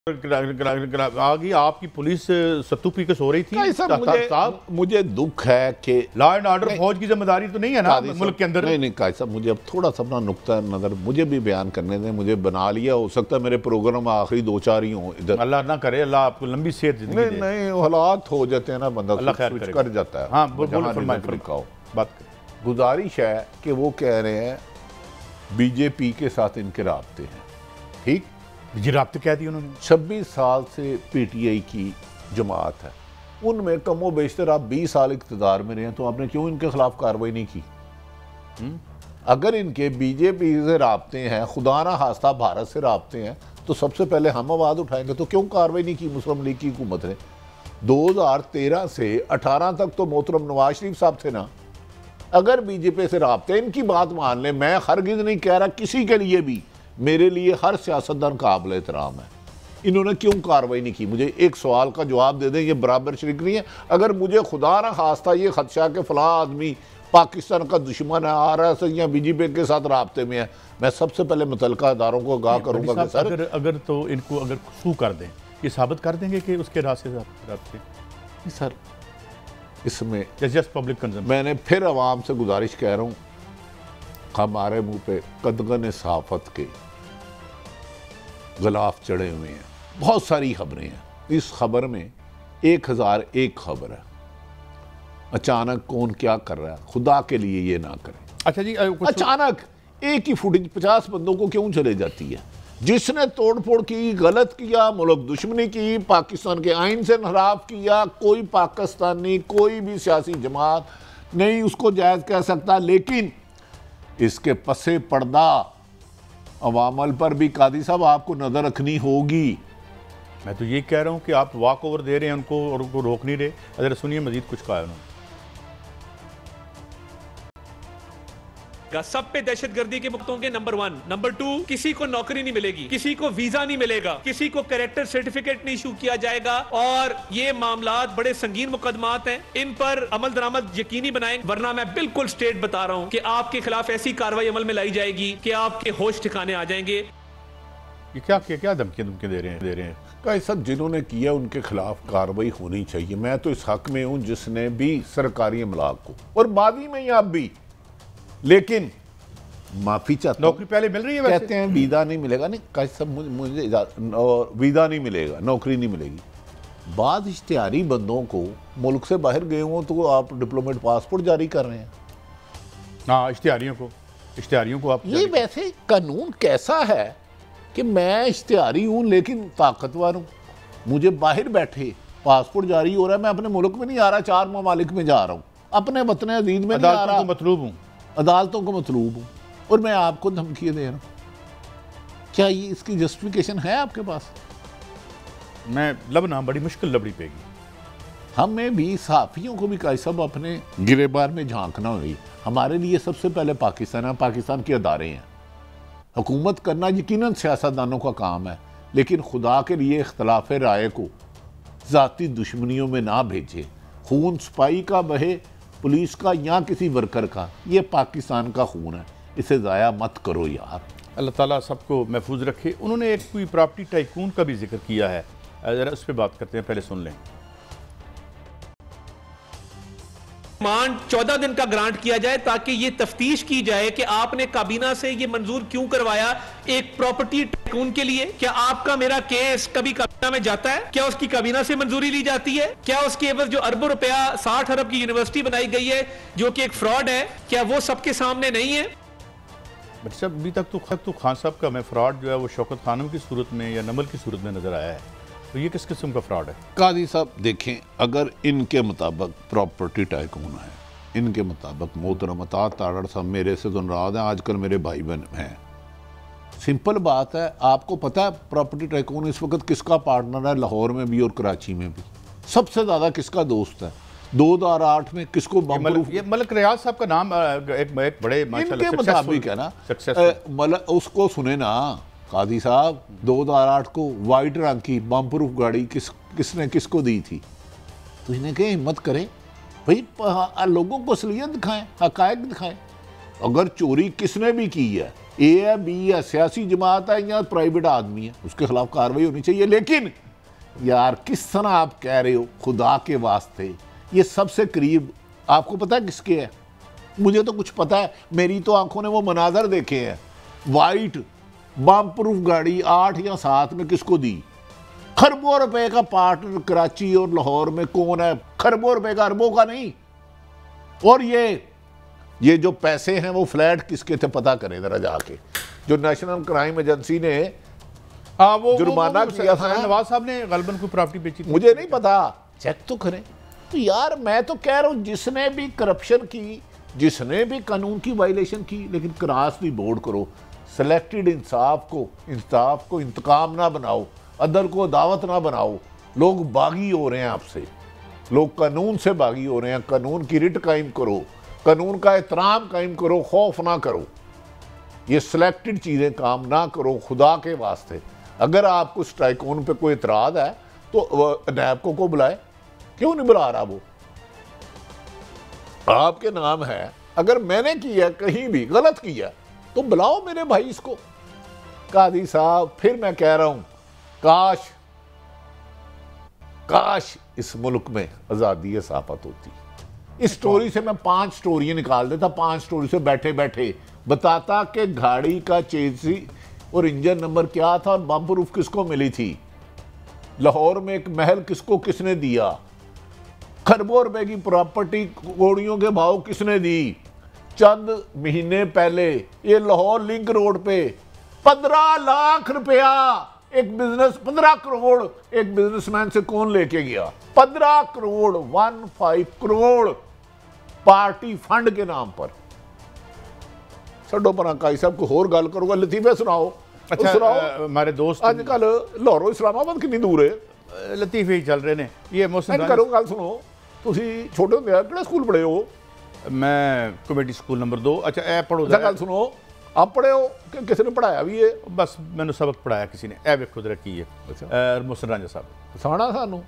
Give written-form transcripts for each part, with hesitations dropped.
आ गई आपकी पुलिस सत्तू पी के सो रही थी। मुझे दुख है कि लॉ एंड ऑर्डर फौज की जिम्मेदारी तो नहीं है ना मुल्क के अंदर। नहीं कायद साहब, मुझे अब थोड़ा सा अपना नुक्ता नज़र मुझे भी बयान करने दें। मुझे बना लिया, हो सकता है मेरे प्रोग्राम आखिरी 2-4 ही हों इधर। अल्लाह ना करे, अल्लाह आपको लंबी सेहत नहीं हालात हो जाते हैं ना, बंदा स्विच कर जाता है। हाँ बात गुजारिश है कि वो कह रहे हैं बीजेपी के साथ इनके राब्ते हैं। ठीक जी, राब्ते कह दिए उन्होंने। 26 साल से पीटीआई की जमात है, उनमें कमो बेशतर आप 20 साल इक़्तिदार में रहे हैं, तो आपने क्यों इनके खिलाफ कार्रवाई नहीं की? अगर इनके बीजेपी से राब्ते हैं, खुदा ना खास्ता भारत से राब्ते हैं, तो सबसे पहले हम आवाज़ उठाएंगे। तो क्यों कार्रवाई नहीं की मुस्लिम लीग की हुकूमत ने? 2013 से 18 तक तो मोहतरम नवाज शरीफ साहब थे ना। अगर बीजेपी से राब्ते, इनकी बात मान लें, मैं हरगिज़ नहीं कह रहा किसी के लिए भी, मेरे लिए हर सियासतदान काबिल एहतराम है, इन्होंने क्यों कार्रवाई नहीं की? मुझे एक सवाल का जवाब दे दें, ये बराबर शरीक नहीं है। अगर मुझे खुदा ना खास्ता ये खदशा कि फ़लाँ आदमी पाकिस्तान का दुश्मन है, RSS या बीजेपी के साथ राब्ते में है, मैं सबसे पहले मुतल्लिका अदारों को आगाह करूँगा कि सर अगर तो इनको अगर सू कर दें, ये साबित कर देंगे कि उसके रास्ते रास्ते सर इसमें जस्ट पब्लिक कंजम्पशन। मैंने फिर आवाम से गुजारिश कह रहा हूँ, हमारे मुंह पे कदगन सहाफत के गिलाफ चढ़े हुए हैं, बहुत सारी खबरें हैं। इस खबर में 1001 खबर है। अचानक कौन क्या कर रहा है, खुदा के लिए ये ना करें। अच्छा जी, अचानक एक ही फुटेज 50 बंदों को क्यों चले जाती है? जिसने तोड़फोड़ की, गलत किया, मुल्क दुश्मनी की, पाकिस्तान के आइन से नराफ किया, कोई पाकिस्तानी कोई भी सियासी जमात नहीं उसको जायज़ कह सकता। लेकिन इसके पसे पर्दा अवामल पर भी कादी साहब आपको नज़र रखनी होगी। मैं तो ये कह रहा हूँ कि आप वॉक ओवर दे रहे हैं उनको और उनको रोक नहीं रहे। अगर सुनिए मजीद कुछ कहा है उन्होंने। सब पे दहशतगर्दी के मुक्त होंगे, नंबर 1। नंबर 2, किसी को नौकरी नहीं मिलेगी, किसी को वीजा नहीं मिलेगा, किसी को कैरेक्टर सर्टिफिकेट नहीं इशू किया जाएगा। और ये मामलात बड़े संगीन मुकदमात हैं, इन पर अमल दरामद यकीनी बनाएंगे, वरना मैं बिल्कुल स्ट्रेट बता रहा हूं कि आपके खिलाफ ऐसी कार्रवाई अमल में लाई जाएगी कि आपके होश ठिकाने आ जाएंगे। ये क्या धमकी दे रहे हैं? कायद साहब, जिन्होंने किया उनके खिलाफ कार्रवाई होनी चाहिए। मैं तो इस हक में हूं जिसने भी सरकारी अमलाक को, और मादी में ही आप भी, लेकिन माफी चाहता। नौकरी पहले मिल रही है, कहते हैं वीजा नहीं मिलेगा। नहीं कायद साहब, मुझे वीजा नहीं मिलेगा, नौकरी नहीं मिलेगी। बाद इश्तिहारी बंदों को मुल्क से बाहर गए हों तो आप डिप्लोमेट पासपोर्ट जारी कर रहे हैं। हाँ, इश्तिहारियों को आप ये वैसे कानून कैसा है कि मैं इश्तिहारी हूँ लेकिन ताकतवर हूँ, मुझे बाहर बैठे पासपोर्ट जारी हो रहा है, मैं अपने मुल्क में नहीं आ रहा, 4 ममालिक में जा रहा हूँ, अपने वतन अजीज में नहीं आ रहा, मतलूब हूँ, अदालतों को मतलूब हूँ, और मैं आपको धमकियाँ दे रहा हूँ। क्या ये इसकी जस्टिफिकेशन है आपके पास? मैं लबना बड़ी मुश्किल लबड़ी पेगी। हमें भी सहाफ़ियों को भी कायद साहब अपने गिरेबार में झांकना होगी। हमारे लिए सबसे पहले पाकिस्तान है, पाकिस्तान के अदारे हैं। हुकूमत करना यकीनन सियासतदानों का काम है, लेकिन खुदा के लिए इख्तलाफ राय को ज़ाती दुश्मनियों में ना भेजें। खून सिपाही का बहे, पुलिस का या किसी वर्कर का, ये पाकिस्तान का खून है, इसे ज़ाया मत करो यार। अल्लाह ताला सबको महफूज रखे। उन्होंने एक कोई प्रॉपर्टी टाइकून का भी जिक्र किया है, ज़रा उस पर बात करते हैं, पहले सुन लें। डिमांड 14 दिन का ग्रांट किया जाए ताकि ये तफ्तीश की जाए कि आपने काबीना से ये मंजूर क्यों करवाया एक प्रॉपर्टी टाइकून के लिए। क्या आपका मेरा केस कभी काबीना में जाता है? क्या उसकी काबीना से मंजूरी ली जाती है? क्या उसके एवज जो अरबों रुपया 60 अरब की यूनिवर्सिटी बनाई गई है जो कि एक फ्रॉड है, क्या वो सबके सामने नहीं है? बट साहब, अभी तक तो खान साहब का मैं फ्रॉड जो है वो शौकत खानम की सूरत में या नमल की सूरत में नजर आया है, तो ये किस किस्म का फ्रॉड है? कादी साहब देखें, अगर इनके मुताबिक प्रॉपर्टी टाइकून है, इनके मुताबिक मोहतरम अतात तारड़ साहब मेरे से तो नाराज हैं, आजकल मेरे भाई बहन हैं। सिंपल बात है, आपको पता है प्रॉपर्टी टाइकून इस वक्त किसका पार्टनर है? लाहौर में भी और कराची में भी। सबसे ज़्यादा किसका दोस्त है? 2008 में किसको ये मलिक रियाज साहब का नाम एक बड़े इनके मुताबिक है ना। उसको सुने ना कादी साहब, 2008 को वाइट रंग की बम प्रूफ गाड़ी किसने किसको दी थी? तो इन्हें कहे हिम्मत करे भाई, लोगों को असलियत दिखाएं, हकायक दिखाएं। अगर चोरी किसने भी की है ए है, बी है, सियासी जमात है या प्राइवेट आदमी है, उसके खिलाफ कार्रवाई होनी चाहिए। लेकिन यार किस तरह आप कह रहे हो, खुदा के वास्ते ये सबसे करीब आपको पता है किसके है? मुझे तो कुछ पता है, मेरी तो आंखों ने वो मनाजर देखे हैं। वाइट बम प्रूफ गाड़ी 8 या 7 में किसको दी? खरबों रुपए का पार्टनर कराची और लाहौर में कौन है? खरबों रुपए का, अरबों का नहीं। और ये जो पैसे हैं वो फ्लैट किसके थे पता करें जरा जाके। जो नेशनल क्राइम एजेंसी ने वो जुर्माना किया था, नवाज साहब ने गलबन कोई प्रॉपर्टी बेची थी, मुझे नहीं पता, चेक तो करें। तो यार मैं तो कह रहा हूं जिसने भी करप्शन की, जिसने भी कानून की वायलेशन की, लेकिन क्रॉस दी बोर्ड करो। सिलेक्टेड इंसाफ को इंतकाम ना बनाओ, अदल को दावत ना बनाओ। लोग बागी हो रहे हैं आपसे, लोग कानून से बागी हो रहे हैं। कानून की रिट कायम करो, कानून का एहतराम कायम करो, खौफ ना करो। ये सिलेक्टेड चीज़ें काम ना करो खुदा के वास्ते। अगर आपको स्ट्राइकोन पे कोई एतराज़ है तो नैब को बुलाए, क्यों नहीं बुला रहा? वो आपके नाम है, अगर मैंने किया कहीं भी गलत किया तो बुलाओ मेरे भाई इसको। कादी साहब फिर मैं कह रहा हूं, काश इस मुल्क में आज़ादी सहाफत होती। इस स्टोरी से मैं 5 स्टोरियां निकाल देता, 5 स्टोरी से बैठे बैठे बताता कि गाड़ी का चेसी और इंजन नंबर क्या था और बम प्रूफ किसको मिली थी, लाहौर में एक महल किसको किसने दिया, खरबों रुपए की प्रॉपर्टी कोड़ियों के भाव किसने दी। चंद महीने पहले ये लाहौर लिंक रोड पे 15 लाख रुपया एक बिजनेस, 15 करोड़ एक बिजनेसमैन से कौन लेके गया? 15 करोड़, 15 करोड़ पार्टी फंड के नाम पर। छो पर काई साहब को होर गल करूंगा, लतीफे सुनाओ। अच्छा सुनाओ। हमारे दोस्त आजकल लाहौरों इस्लामाबाद कितनी दूर है? लतीफे ही चल रहे ने। ये मोहसिन करो गल सुनो, तुसी छोटे होंदे किहड़ा स्कूल पढ़े हो? मैं कमेटी स्कूल नंबर 2। अच्छा ए पढ़ो गल सुनो, आप पढ़े हो कि किसी ने पढ़ाया भी है? बस मैंने सबक पढ़ाया किसी ने। ए वेखो जरा की है मोहसिन रांझा साहब साना सानू।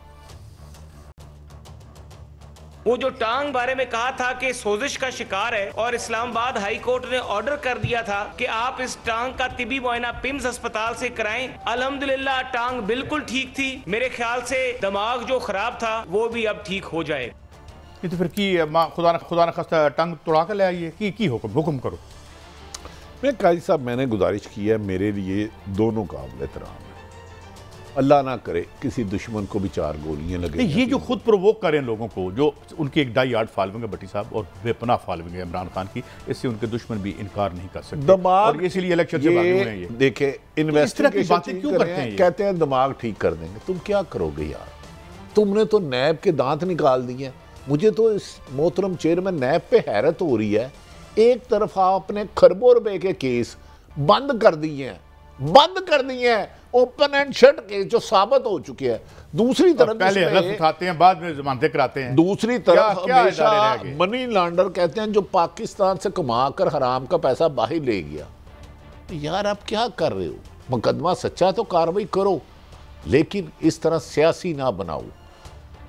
वो जो टांग बारे में कहा था कि सोजिश का शिकार है और इस्लामाबाद हाई कोर्ट ने ऑर्डर कर दिया था कि आप इस टांग का तिबी मुआयना पिम्स अस्पताल से कराएं। अल्हम्दुलिल्लाह टांग बिल्कुल ठीक थी। मेरे ख्याल से दिमाग जो खराब था वो भी अब ठीक हो जाए। ये तो फिर की खुदा न खास्ता टांग तोड़ा कर ले आइए की हुक्म करो। मैं काजी साहब मैंने गुजारिश की है, मेरे लिए दोनों काबिल एहतराम है। अल्लाह ना करे किसी दुश्मन को भी 4 गोलियां लगे। ये जो खुद प्रोवोक करें लोगों को, जो उनकी एक डाई आर्ट फॉलोइंग है भट्टी साहब और बेपनाह फॉलोइंग है इमरान खान की, इससे उनके दुश्मन भी इनकार नहीं कर सकते। दिमाग और इसलिए इलेक्शन से भागे हुए हैं। ये देखे इन्वेस्टिगेशन बातें क्यों करते हैं? कहते हैं दिमाग ठीक कर देंगे। तुम क्या करोगे यार? तुमने तो नैब के दांत निकाल दिए। मुझे तो इस मोहतरम चेयरमैन नैब पे हैरत हो रही है। एक तरफ आपने खरबों रुपए के केस बंद कर दिए हैं, ओपन एंड शट केस जो साबित हो चुके हैं। दूसरी तरफ पहले हलफ उठाते हैं, बाद में जमानतें कराते हैं। दूसरी तरफ हमेशा मनी लॉन्डर कहते हैं जो पाकिस्तान से कमा कर हराम का पैसा बाहर ले गया। यार आप क्या कर रहे हो? मुकदमा सच्चा तो कार्रवाई करो, लेकिन इस तरह सियासी ना बनाओ।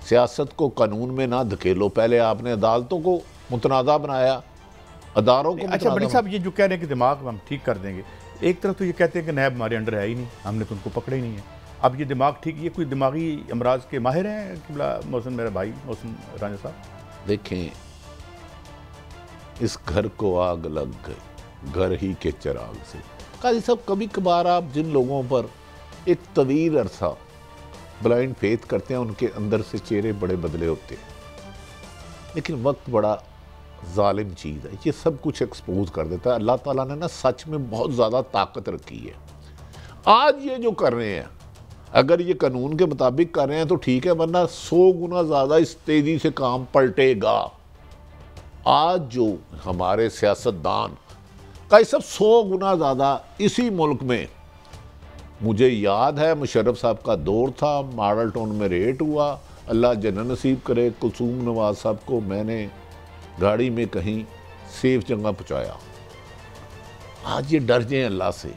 सियासत को कानून में ना धकेलो। पहले आपने अदालतों को मुतनाज़ा बनाया, अदारों को। अच्छा बड़ी साहब, ये जो कह रहे हैं कि दिमाग हम ठीक कर देंगे, एक तरफ तो ये कहते हैं कि नैब हमारे अंडर है ही नहीं, हमने तो उनको पकड़े ही नहीं है। अब ये दिमाग ठीक, ये कोई दिमागी अमराज के माहिर हैं किबला मोहसिन, मेरा भाई मोहसिन रांझा साहब? देखें, इस घर को आग लग गई घर ही के चिराग से। काजी साहब कभी कभार आप जिन लोगों पर एक तवील अरसा ब्लाइंड फेथ करते हैं, उनके अंदर से चेहरे बड़े बदले होते हैं, लेकिन वक्त बड़ा जालिम चीज़ है। ये सब कुछ एक्सपोज कर देता है। अल्लाह ताला ने ना सच में बहुत ज़्यादा ताकत रखी है। आज ये जो कर रहे हैं, अगर ये कानून के मुताबिक कर रहे हैं तो ठीक है, वरना 100 गुना ज़्यादा इस तेज़ी से काम पलटेगा। आज जो हमारे सियासतदान का सब 100 गुना ज़्यादा इसी मुल्क में, मुझे याद है मुशर्रफ साहब का दौर था, मॉडल टाउन में रेट हुआ, अल्लाह जन्नत नसीब करे, कुलसूम नवाज साहब को मैंने गाड़ी में कहीं सेफ जगह पहुँचाया। आज ये डर जाए अल्लाह से।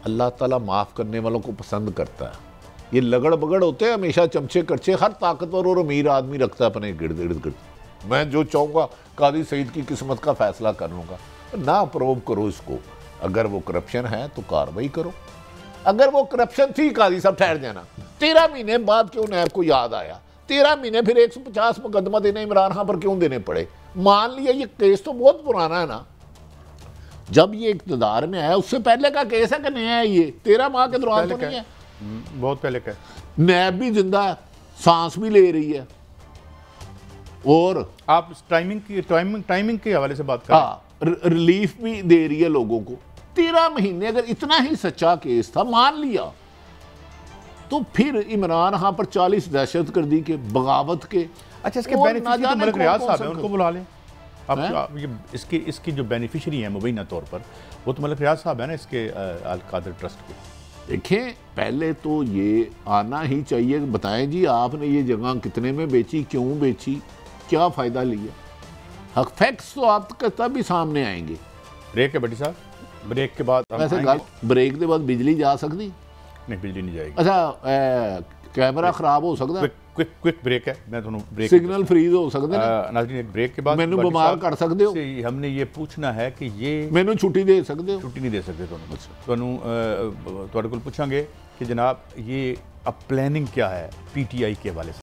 अल्लाह ताला माफ़ करने वालों को पसंद करता है। ये लगड़ बगड़ होते हैं हमेशा, चमचे करचे हर ताकतवर और अमीर आदमी रखता है अपने गिर्द गिर्द। मैं जो चाहूँगा कादी सईद की किस्मत का फैसला कर लूँगा। ना प्रोव करो इसको। अगर वो करप्शन है तो कार्रवाई करो। अगर वो करप्शन थी, काजी साहब ठहर जाना, 13 महीने बाद क्यों नैब को याद आया? 13 महीने फिर 150 मुकदमा देने इमरान खान पर क्यों देने पड़े? मान लिया ये केस तो बहुत पुराना है ना, जब ये इक़्तिदार में आया उससे पहले का केस है कि नया है? ये 13 माह के दौरान तो नहीं है, बहुत पहले का। नैब भी जिंदा है, सांस भी ले रही है, और आप टाइमिंग के हवाले से बात कर रहे हैं। हाँ, रिलीफ भी दे रही है लोगों को। 13 महीने अगर इतना ही सच्चा केस था, मान लिया, तो फिर इमरान खान पर 40 दहशतगर्दी के, बगावत के, अच्छा, इसके बेनिफिशियरी तो मलिक रियाज साहब हैं, उनको बुला लें आप ये इसकी जो बेनिफिशियरी हैं मुबैना तौर पर, वो तो मलिक रियाज साहब है ना, इसके अल कादिर ट्रस्ट के। देखें, पहले तो ये आना ही चाहिए, बताएं जी आपने ये जगह कितने में बेची, क्यों बेची, क्या फ़ायदा लिया। हक फैक्ट्स तो आपके तब भी सामने आएंगे। ब्रेक है बड़ी साहब, ब्रेक के बाद वैसे ब्रेक के बाद बिजली जा सकती? नहीं, बिजली नहीं जाएगी। अच्छा, कैमरा खराब हो सकता है, क्विक ब्रेक है, मैं थोड़ा ब्रेक, सिग्नल फ्रीज हो सकते हैं नाज़रीन। एक ब्रेक के बाद मैनू बीमार कर सकते हो, हमने ये पूछना है कि ये मैनू छुट्टी दे सकते हो? छुट्टी नहीं दे सकते तुहानू, तुहाडे कोल पूछांगे कि जनाब ये अब प्लानिंग क्या है पीटीआई के हवाले से।